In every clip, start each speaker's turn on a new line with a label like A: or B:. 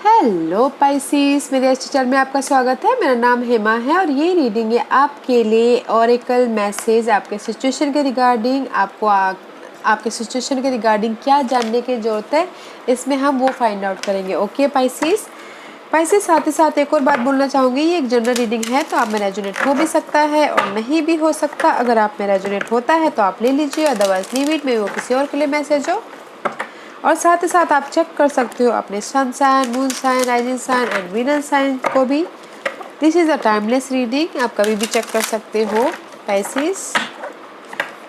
A: Hello Pisces, मेरे इस channel में आपका स्वागत है। मेरा नाम हेमा है और ये रीडिंग है आपके लिए ऑरेकल मैसेज आपके सिचुएशन के रिगार्डिंग। आपके सिचुएशन के रिगार्डिंग क्या जानने की ज़रूरत है, इसमें हम वो फाइंड आउट करेंगे। Okay Pisces. साथ ही साथ एक और बात बोलना चाहूँगी, ये एक जनरल रीडिंग है तो आप में रेजोनेट हो भी सकता है और नहीं भी हो सकता। अगर आप में रेजोनेट होता है तो आप ले लीजिए, अदरवाइज लीव इट, में वो किसी और के लिए मैसेज हो। और साथ ही साथ आप चेक कर सकते हो अपने sun sign, moon sign, rising sign and Venus sign को भी। This is a timeless reading, आप कभी भी चेक कर सकते हो पाइसिस।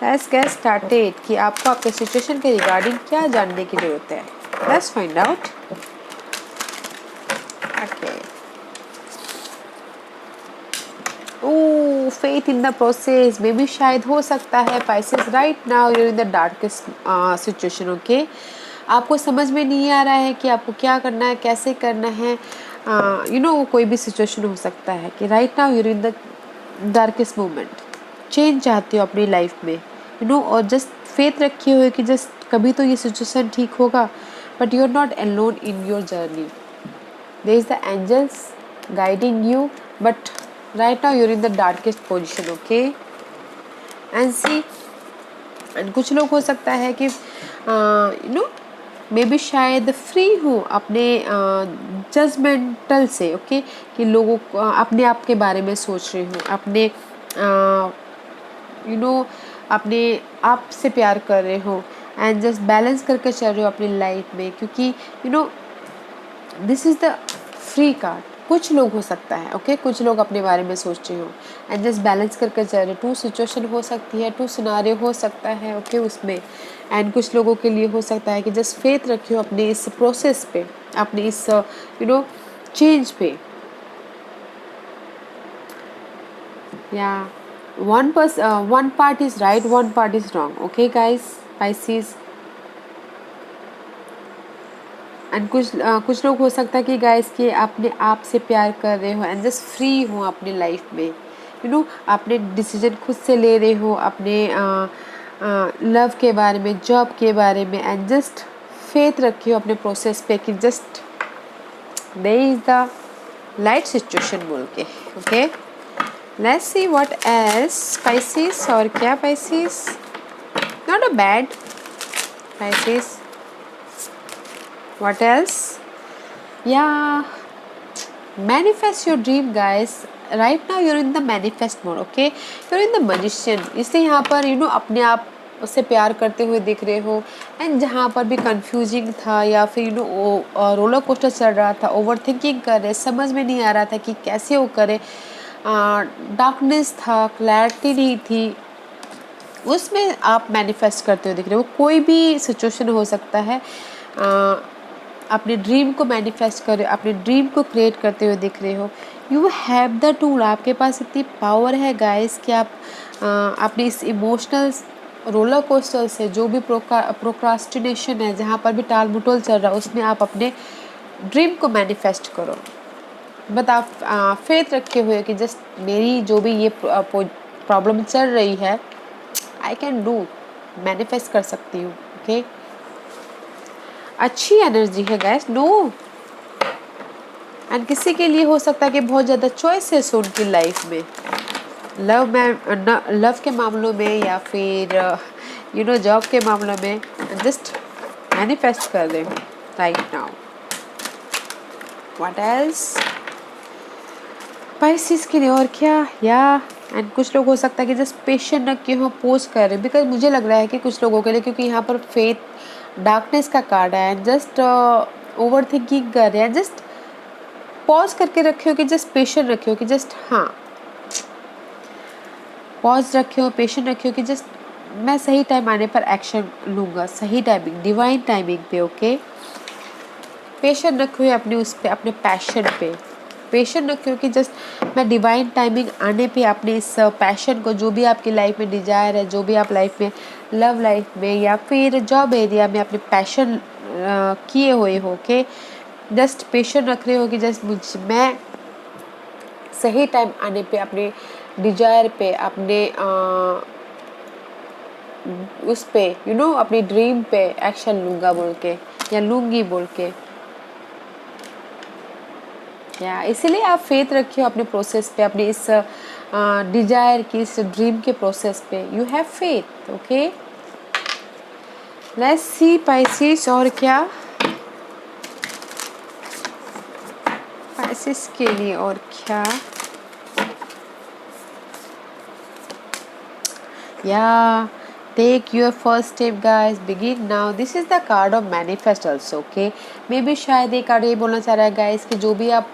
A: लेट्स गेट स्टार्टेड कि आपको आपके सिचुएशन के रिगार्डिंग क्या जानने की जरूरत है। Let's find out. Okay, oh, faith in the process में भी शायद हो सकता है Pisces. Right now you in the darkest situation. Okay, आपको समझ में नहीं आ रहा है कि आपको क्या करना है, कैसे करना है। वो कोई भी सिचुएशन हो सकता है कि right now you in the darkest moment. Change चाहते हो अपनी लाइफ में, और जस्ट फेथ रखी हुई कि जस्ट कभी तो ये सिचुएशन ठीक होगा। But you are not alone in your journey, there is the angels guiding you, but right now you're in the darkest position. Okay, and see, and कुछ लोग हो सकता है कि मे बी शायद फ्री हूँ अपने जजमेंटल से। ओके, कि लोगों को अपने आप के बारे में सोच रही हूँ, अपने अपने आप से प्यार कर रहे हो एंड जस्ट बैलेंस करके चल रहे हो अपनी लाइफ में, क्योंकि this is the free card. कुछ लोग हो सकता है, ओके, कुछ लोग अपने बारे में सोच रहे हो एंड जस्ट बैलेंस करके चल रहे। टू सिचुएशन हो सकती है, टू सिनारियो हो सकता है, ओके, उसमें। एंड कुछ लोगों के लिए हो सकता है कि जस्ट फेथ रखियो अपने इस प्रोसेस पे, अपने इस चेंज पे। या one part is right, one part is wrong. Okay guys, Pisces. And कुछ लोग हो सकता है कि गाइस के अपने आप से प्यार कर रहे हो एंड जस्ट फ्री हो अपनी लाइफ में। अपने डिसीजन खुद से ले रहे हो अपने लव के बारे में, जॉब के बारे में, एंड जस्ट फेथ रखी हो अपने प्रोसेस पे कि just there is the light situation बोल के। Okay, let's see what else Pisces. और क्या Pisces? Not a bad Pisces. What else? Yeah, manifest your dream, guys. Right now you're in the manifest mode. Okay, you're in the magician. इसलिए यहाँ पर अपने आप से प्यार करते हुए दिख रहे हो। एंड जहाँ पर भी कंफ्यूजिंग था या फिर रोलर कोस्टर चल रहा था, ओवर थिंकिंग कर रहे, समझ में नहीं आ रहा था कि कैसे वो करे, डार्कनेस था, क्लैरिटी नहीं थी, उसमें आप मैनिफेस्ट करते हुए दिख रहे हो। कोई भी सिचुएशन हो सकता है, अपने ड्रीम को मैनिफेस्ट कर रहे हो, अपने ड्रीम को क्रिएट करते हुए दिख रहे हो। यू हैव द टूल, आपके पास इतनी पावर है गाइस कि आप अपने इस इमोशनल रोलर कोस्टर से, जो भी प्रोक्रास्टिनेशन है, जहाँ पर भी टाल मटोल चल रहा है, उसमें आप अपने ड्रीम को मैनिफेस्ट करो। बट आप फेथ रखे हुए कि जस्ट मेरी जो भी ये प्रॉब्लम चल रही है, आई कैन डू, मैनिफेस्ट कर सकती हूँ। ओके, अच्छी एनर्जी है गैस। नो, एंड किसी के लिए हो सकता है कि बहुत ज़्यादा चॉइसेस हो उनकी लाइफ में, लव के मामलों में या फिर जॉब के मामलों में। जस्ट मैनिफेस्ट कर रहे हो right now. What else Pisces के लिए? और क्या? या एंड कुछ लोग हो सकता है कि जस्ट पेशेंट रख के हो, पोज कर रहे हैं, बिकॉज मुझे लग रहा है कि कुछ लोगों के लिए, क्योंकि यहाँ पर फेथ डार्कनेस का कार्ड है, जस्ट ओवर थिंकिंग कर रहे हैं, जस्ट पॉज करके रखे हो कि जस्ट पेशेंट रखे हो कि जस्ट हाँ, पॉज रखे हो, पेशेंट रखे हो कि जस्ट मैं सही टाइम आने पर एक्शन लूँगा, सही टाइमिंग, डिवाइन टाइमिंग पे। ओके, पेशेंट रखे हुए अपने उस पे, अपने पैशन पे पेशेंट रखे हो कि जस्ट मैं डिवाइन टाइमिंग आने पे अपने इस पैशन को, जो भी आपकी लाइफ में डिजायर है, जो भी आप लाइफ में, लव लाइफ में या फिर जॉब एरिया में अपने पैशन किए हुए हो के, जस्ट पेशेंट रख रहे हो कि जस्ट मैं सही टाइम आने पे अपने डिजायर पे, अपने उस पे अपनी ड्रीम पे एक्शन लूँगा बोल के, या लूँगी बोल के। या इसीलिए आप फेथ रखिए अपने प्रोसेस पे, अपने इस डिजायर की, इस ड्रीम के प्रोसेस पे। You have faith. Okay, let's C Pisces और क्या पाइसेस के लिए और क्या। Yeah, take your first step guys, begin now. This is the card of manifest also. Okay, मे भी शायद ये कार्ड ये बोलना चाह रहा है गाइस कि जो भी आप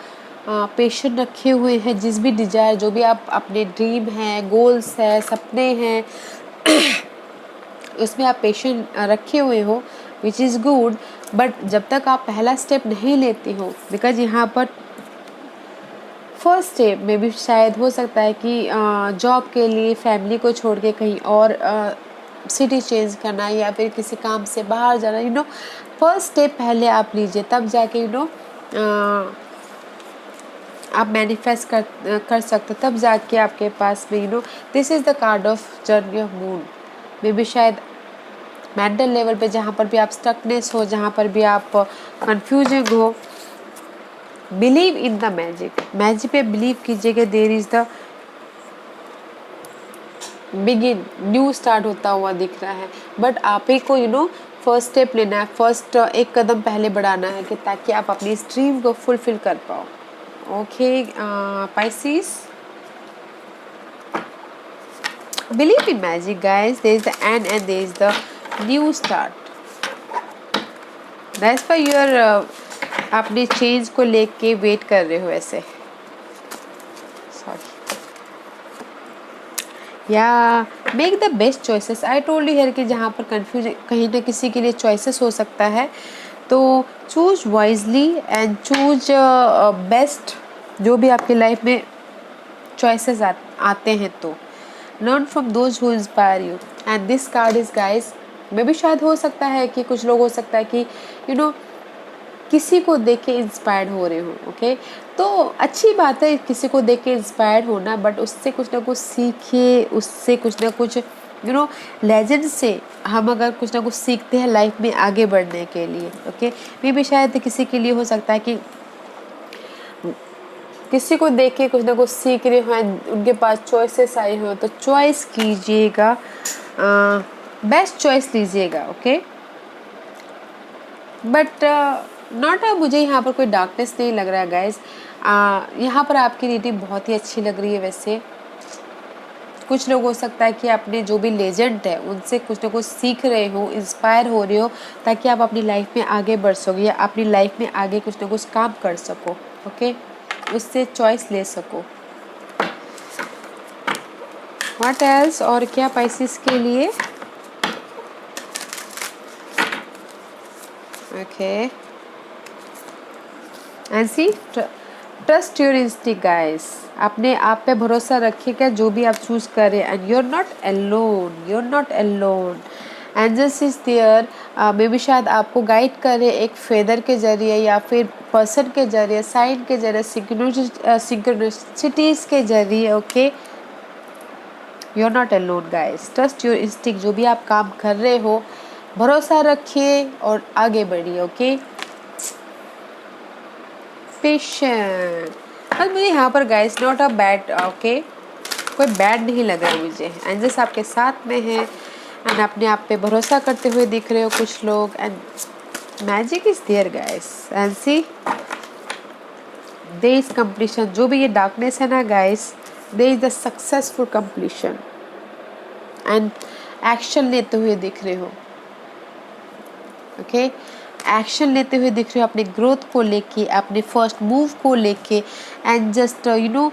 A: पेशेंट रखे हुए हैं, जिस भी डिजायर, जो भी आप अपने ड्रीम हैं, गोल्स है, सपने हैं, उसमें आप पेशेंट रखे हुए हो, विच इज़ गुड। बट जब तक आप पहला स्टेप नहीं लेते हो, बिकॉज यहाँ पर फर्स्ट स्टेप में भी शायद हो सकता है कि जॉब के लिए फैमिली को छोड़ के कहीं और सिटी चेंज करना या फिर किसी काम से बाहर जाना, यू नो। फर्स्ट स्टेप पहले आप लीजिए, तब जाके यू नो आप मैनिफेस्ट कर सकते, तब जाके आपके पास में you know this is the card of journey of moon. मे भी शायद मेंटल लेवल पे जहाँ पर भी आप स्टकनेस हो, जहाँ पर भी आप कंफ्यूजिंग हो, believe in the magic. Magic पे बिलीव कीजिएगा, there is the begin, new start होता हुआ दिख रहा है। बट आप ही को यू नो फर्स्ट स्टेप लेना है, फर्स्ट एक कदम पहले बढ़ाना है कि ताकि आप अपनी इस ड्रीम को फुलफिल कर पाओ। Okay Pisces, believe in magic guys, there is the end and there is the new start. That's why you are अपने चेंज को लेके वेट कर रहे हो ऐसे। सॉरी, या make the best choices. I told you here कि जहाँ पर कंफ्यूजन कहीं ना किसी के लिए चॉइसेस हो सकता है, तो choose wisely and choose best. जो भी आपकी लाइफ में चॉइसेस आते हैं, तो learn from those who inspire you. And this card is guys, मे भी शायद हो सकता है कि कुछ लोग हो सकता है कि यू नो किसी को देख के इंस्पायर्ड हो रहे हो। ओके, तो अच्छी बात है किसी को देख के इंस्पायर्ड होना, बट उससे कुछ ना कुछ सीखिए, उससे कुछ ना कुछ यू नो लेजेंड से हम अगर कुछ ना कुछ सीखते हैं लाइफ में आगे बढ़ने के लिए। ओके, मे भी शायद किसी के लिए हो सकता है कि किसी को देख के कुछ ना कुछ सीख रहे हो, उनके पास चॉइसेस आए हो, तो चॉइस कीजिएगा, बेस्ट चॉइस लीजिएगा। ओके, बट नॉट मुझे यहाँ पर कोई डार्कनेस नहीं लग रहा है गाइज। यहाँ पर आपकी रीडिंग बहुत ही अच्छी लग रही है। वैसे कुछ लोग हो सकता है कि अपने जो भी लेजेंड है उनसे कुछ ना कुछ सीख रहे हो, इंस्पायर हो रहे हो, ताकि आप अपनी लाइफ में आगे बढ़ सको या अपनी लाइफ में आगे कुछ ना कुछ काम कर सको। ओके, उससे चॉइस ले सको। व्हाट एल्स और क्या पाइसेस के लिए। Okay, and see trust your instinct guys, अपने आप पे भरोसा रखिएगा जो भी आप चूज करें। And you are not alone, you are not alone. Angels is there, maybe शायद आपको गाइड करे एक फेदर के जरिए या फिर पर्सन के जरिए, साइन के जरिए, सिंक्रोनिसिटीज के जरिए। Okay, you are not alone guys, trust your instinct. जो भी आप काम कर रहे हो भरोसा रखिए और आगे बढ़िए। Okay, patient. बस मुझे यहाँ पर guys not a bad, okay, कोई बैड नहीं लग रहा मुझे। एंजल्स आपके साथ में है एंड अपने आप पे भरोसा करते हुए दिख रहे हो कुछ लोग। And magic is there guys, and see there is completion. जो भी ये डार्कनेस है ना guys, there is the successful completion. And action लेते हुए दिख रहे हो। ओके, एक्शन लेते हुए दिख रहे हो अपने ग्रोथ को लेके, अपने फर्स्ट मूव को लेके। एंड जस्ट यू नो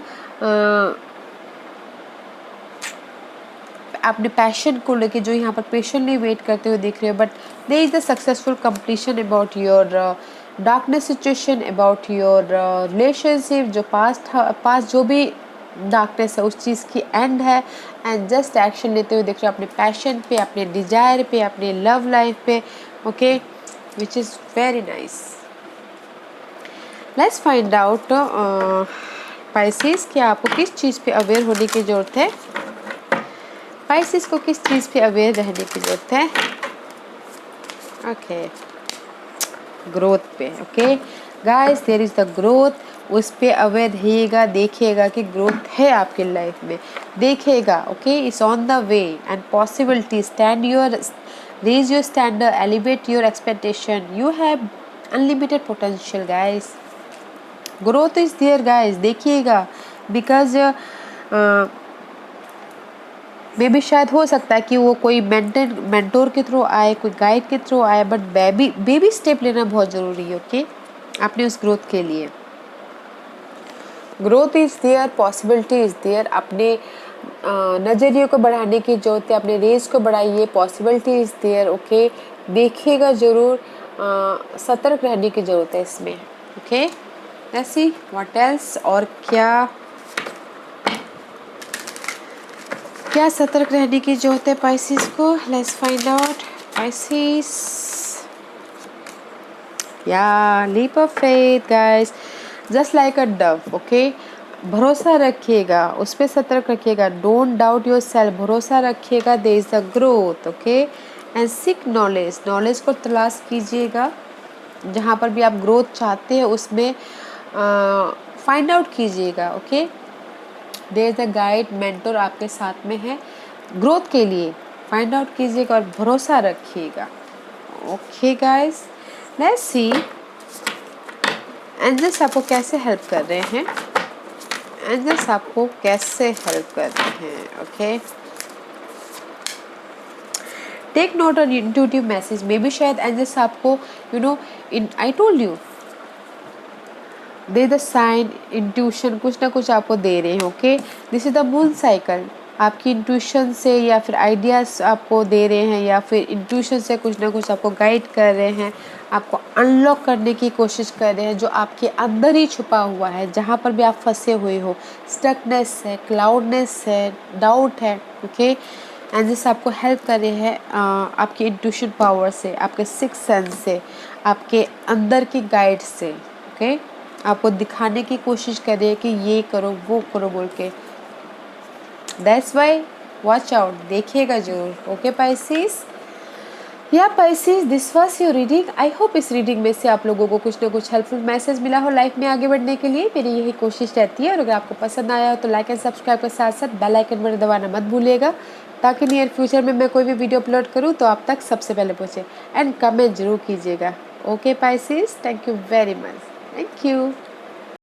A: अपने पैशन को लेके जो यहाँ पर पेशेंटली वेट करते हुए दिख रहे हो। But there is the successful completion about your darkness situation, about your relationship. जो पास्ट जो भी डार्कनेस है उस चीज़ की एंड है। एंड जस्ट एक्शन लेते हुए देख रहे हो अपने पैशन पे, अपने डिजायर पे, अपने लव लाइफ पे। Okay, which is very nice. Let's find out Pisces कि आपको किस चीज़ पे अवेयर होने की ज़रूरत है। पाइसेस को किस चीज़ पे अवेयर रहने की ज़रूरत है। ओके, ग्रोथ पे। Okay guys, there is the growth. उस पे अवेयर रहिएगा, देखिएगा कि ग्रोथ है आपके लाइफ में, देखिएगा okay, it's on the way and possibility, stand your, raise your standard, elevate your expectation, you have unlimited potential guys, growth is there guys, देखिएगा। बिकॉज मे भी शायद हो सकता है कि वो कोई मेंटोर के थ्रू आए, कोई गाइड के थ्रू आए, बट बेबी स्टेप लेना बहुत ज़रूरी है ओके, अपने उस ग्रोथ के लिए। Growth is there, possibility is there, अपने नज़रिए को बढ़ाने की जरूरत है, अपने रेंज को बढ़ाइए, पॉसिबिलिटी इज़ देयर ओके, देखिएगा ज़रूर, सतर्क रहने की ज़रूरत है इसमें okay. Let's see what else, और क्या क्या सतर्क रहने की जरूरत है पाइसिस को, लेट्स फाइंड आउट। पाइसिस, या leap of faith guys, just like a dove okay, भरोसा रखिएगा, उस पर सतर्क रखिएगा, डोंट डाउट योर सेल्फ, भरोसा रखिएगा, there is the growth okay, and seek knowledge, knowledge को तलाश कीजिएगा, जहाँ पर भी आप ग्रोथ चाहते हैं उसमें फाइंड आउट कीजिएगा okay. There is a guide, mentor आपके साथ में है, ग्रोथ के लिए फाइंड आउट कीजिएगा और भरोसा रखिएगा okay guys. Let's see angels आपको कैसे हेल्प कर रहे हैं, एंजल्स आपको कैसे हेल्प कर रहे हैं okay. Take note on intuitive message, maybe शायद एंजल्स आपको you know in I told you they the sign, intuition कुछ ना कुछ आपको दे रहे हैं okay. This is the moon cycle, आपकी इंट्यूशन से या फिर आइडियाज़ आपको दे रहे हैं, या फिर इंट्यूशन से कुछ ना कुछ आपको गाइड कर रहे हैं, आपको अनलॉक करने की कोशिश कर रहे हैं जो आपके अंदर ही छुपा हुआ है, जहाँ पर भी आप फंसे हुए हो, स्टकनेस है, क्लाउडनेस है, डाउट है ओके। एंड जिस आपको हेल्प कर रहे हैं आपकी इंट्यूशन पावर से, आपके सिक्स सेंस से, आपके अंदर की गाइड से ओके, आपको दिखाने की कोशिश कर रहे हैं कि ये करो वो करो बोल के। दैट्स वाई वॉच आउट, देखिएगा जरूर ओके पाइसिस। या Pisces, this was your reading, I hope इस रीडिंग में से आप लोगों को कुछ ना कुछ हेल्पफुल मैसेज मिला हो लाइफ में आगे बढ़ने के लिए, मेरी यही कोशिश रहती है। और अगर आपको पसंद आया हो तो लाइक एंड सब्सक्राइब के साथ साथ बेल आइकन बटन दबाना मत भूलिएगा, ताकि नियर फ्यूचर में मैं कोई भी वीडियो अपलोड करूँ तो आप तक सबसे पहले पहुँचे। एंड कमेंट जरूर कीजिएगा okay Pisces, thank you very much, thank you.